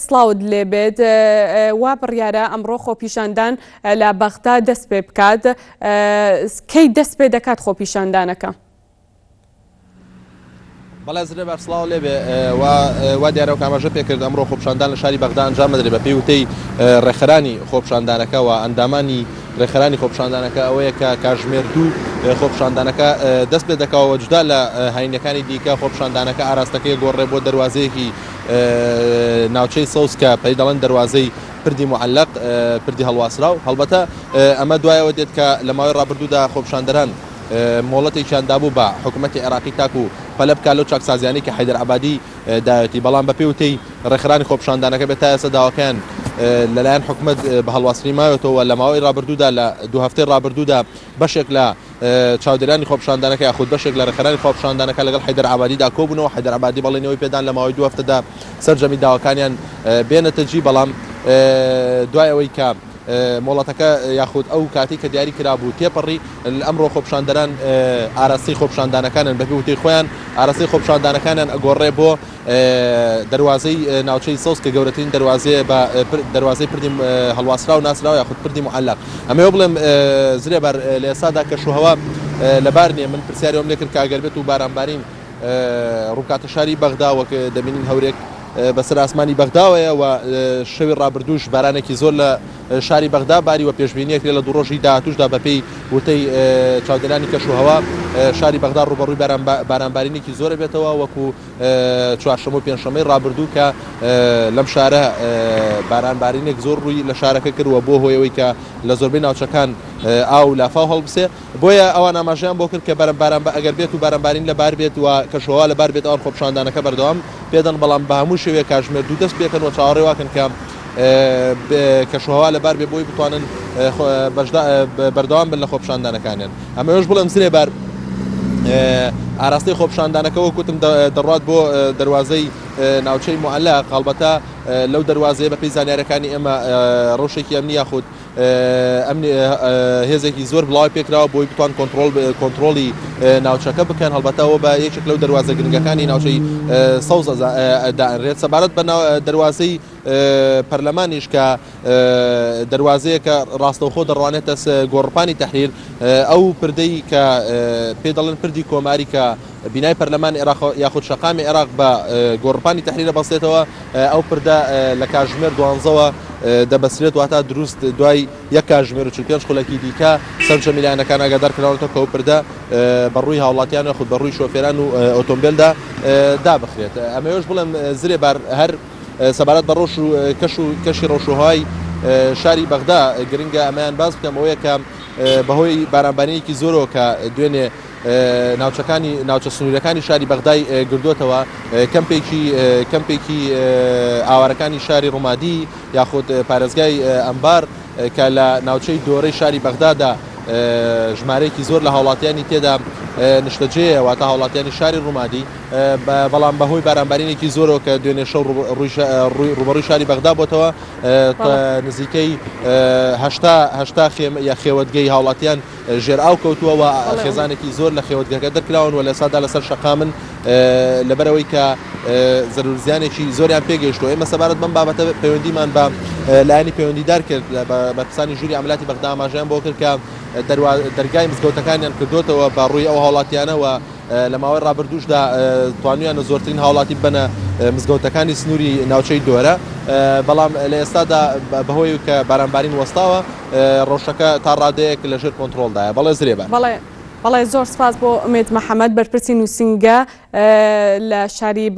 سڵاوت لێبێت وا بڕیارە ئەمڕۆ خۆپیشاندان لە بەغدا دەست پێ بکات کەی دەست پێ دەکات خۆپیشاندانەکە؟ بەڵێ زرێبەر سڵاو لێبێ وا دیارە و کامەژە پێکرد ئەمڕۆ خۆپیشاندان لە شاری بەغدا ئەنجام بدرێت بە پێی وتەی ڕێکخەرانی خۆپیشاندانەکە و ئەندامانی ڕێکخەرانی خۆپیشاندانەکە ئەوەیە کە کاژمێر دوو خۆپیشاندانەکە دەست پێ دەکەوە جودا لە هاینەکانی دیکە خۆپیشاندانەکە ئاراستەکەی گۆڕێ بۆ دەواازەیەکی ناوچەی سەوز کە پێی دەڵێن دەواازەی پردی معلق پردی هەڵواسراو هەڵبەتە ئەمە دوایەوە دێت کە لە ماوەی ڕابردوودا خۆپیشاندەران مۆڵەتێکیان دابوو بە حکوومەتی عێراقی تاکو پەلە بکات لەو چاکسازیانەی کە حەیدەر عەبادی داوەتی بەڵام بە پێی وتەی ڕێکخەرانی خۆپیشاندانەکە بێت تا ئێستا داواکەیان لەلایەن حکوومەت بە هەڵواسری مایەوەتەوە لە ماوەی ڕابردوودا لە دوو هەفتەی ڕابردوودا بەشێک لە چاودێرانی خۆپیشاندانەکە یاخود بەشێک لە ڕێکخەرانی خۆپیشاندانەکە لەگەڵ حەیدەر عەبادیدا کۆبوونەوە حەیدەر عەبادی بەڵێنەوەی پێدان لە ماوەی دوو هەفتەدا سەرجەمی داواکانیان بێنەتە جی بەڵام دوای ئەوەی کە مۆڵەتەکە یاخود ئەو کاتی کە دیاری کرابوو تێپەڕی ئەمڕۆ خۆپیشاندەران ئاراستی خۆپیشاندانەکانن بەپێی وتەی خۆیان ئاراستی خۆپیشاندانەکانیان ئەگۆڕێ بۆ دەواازەی ناوچەی سەوز کە گەورەترین دەواازەیە بە دەواازەی پردی هەڵواسرا و ناسراوە یاخود پردی معلق ئەمەوە بڵێم زرێبەر لە ئێستادا کەشوهەوا لەبار نییە من پرسیارەوەم لێ کرد کە ئەگەر بێت و بارانبارین ڕووکاتە شاری بەغدا وەک دەبینین هەورێک بەسەر ئاسمانی بەغداوەیە و شەوی ڕابردووش بارانێکی زۆر لە شاری بەغدا باری و پێشبینیەک لە دوو ڕۆژی داهاتووشدا بەپێی وتەی چاودێرانی کەشوهەوا شاری بەغدا ڕوبەڕووی بارانبارینێکی زۆرە بێتەوە وەکو چوارشەمە و پێنجشەمەی ڕابردوو کە لەم شارە بارانبارینێک زۆر ڕووی لە شارەکە کردووە بۆ هۆیەوەی کە لە زۆربەی ناوچەکان ئاو لافاو هەڵبسێ بۆیە ئەوان ئاماژەیان بۆ کرد کە ئەگەر بێت و بارانبارین لەبار بێت و کەشوهەوا لەبار بێت ئەوان خۆپیشاندانەکە بەردەوام پێدەن بەڵام بە هەموو شێوەیە کاژمێر دوو دەست پێکەن و چاوەڕێ واکەن کە کەشوهەوا لەبار بێ بۆی بتوانن بەردەوام بن لە خۆپیشاندانەکانیان ئەمەوەش بڵێم زرێبەر ئاراستەی خۆپیشاندانەکە وەکوتم دەڕات بۆ دەواازەی ناوچەی معلق هەڵبەتە لەو دەواازەیە بە پێی زانیاریەکانی ئێمە ڕۆژێکی ئەمنی یاخود هێزێکی زۆر بڵاوی پێکراوە بۆی بتوان کۆنتڕۆڵی ناوچەکە بکەن هەڵبەتەوە بە یەکێک لەو دەواازە گرنگەکانی ناوچەی سەوز دائەنرێت سەبارەت بە دەواازەی پەرلەمانیش کە دەواازەیە کە ڕاستەوخۆ دەڕوانێتە گۆڕپانی تەحریر ئەو پردەی کە پێ دەڵێن پردی کۆماری کە بینای پەرلەمان عێراق یاخود شەقامی عێراق بە گۆڕپانی تەحریرە بەستێتەوە ئەو پردە لە کاژمێر 12 دەبەسرێت واتە دروست دوای یەک کاژمێر و 45 خولەکی دیکە سەرجە میلایەنەکان ئاگادار کراونەوە کە ئەو پردە بەڕووی هاوڵاتیان یاخود بەڕووی شۆفێران و ئۆتۆمبیلدا دابخرێت ئەمەوەش بڵێم زرێبەر هەر سەبارەت بە ڕۆژ و کەشی ڕۆژوهای شاری بەغدا گرنگە ئەمەیان باز بکەم ئەوەیە کە بەهۆی بارانبارینێکی زۆرەوە کە دوێنێ ناوچە سنوورەکانی شاری بەغدای گردووەتەوە کەمپێکی ئاوارەکانی شاری ڕوومادی یاخود پارێزگای ئەمبار کە لە ناوچەی دۆرەی شاری بەغدادا ژمارەیەکی زۆر لە هاوڵاتیانی تێدا نیشتەجێە واتە هاوڵاتیانی شاری ڕوومادی بەڵام بەهۆی بارانبارینێکی زۆرەوە کە دوێنێ شەو ڕوبەڕووی شاری بەغدا بۆتەوە نزیکەی هەشتا یا خێوەتگەی هاوڵاتیان ژێر ئاو کەوتووە و خێزانێکی زۆر لە خێوەتگەکە دەرکراون و لە ئێستادا لەسەر شەقامن لەبەرەوەی کە زەرورزیانێکی زۆریان پێگەیشتووە ئێمە سەبارەت بەم بابەتە پەیوەندیمان بە لایەنی پەیوەندیدار کرد بە پرسانی ژووری عەمەلاتی بەغدا ئاماژەیان بۆ کرد کە دەرگای مزگەوتەکانیان کردوتەوە بە ڕووی ئەو هاوڵاتیانەوە لە ماوەی ڕابردووشدا توانیان زۆرترین هاوڵاتی بنە مزگەوتەکانی سنووری ناوچەی دۆرە بەڵام لە ئێستادا بەهۆی کە بارانبارین وەستاوە ڕۆژەکە تا ڕادەیەک لەژێر کۆنتڕۆڵدایە بەڵێ زرێبە بەڵێ زۆر سپاس بۆ ئومێد محەممەد بەرپرسی نووسینگە لە شاری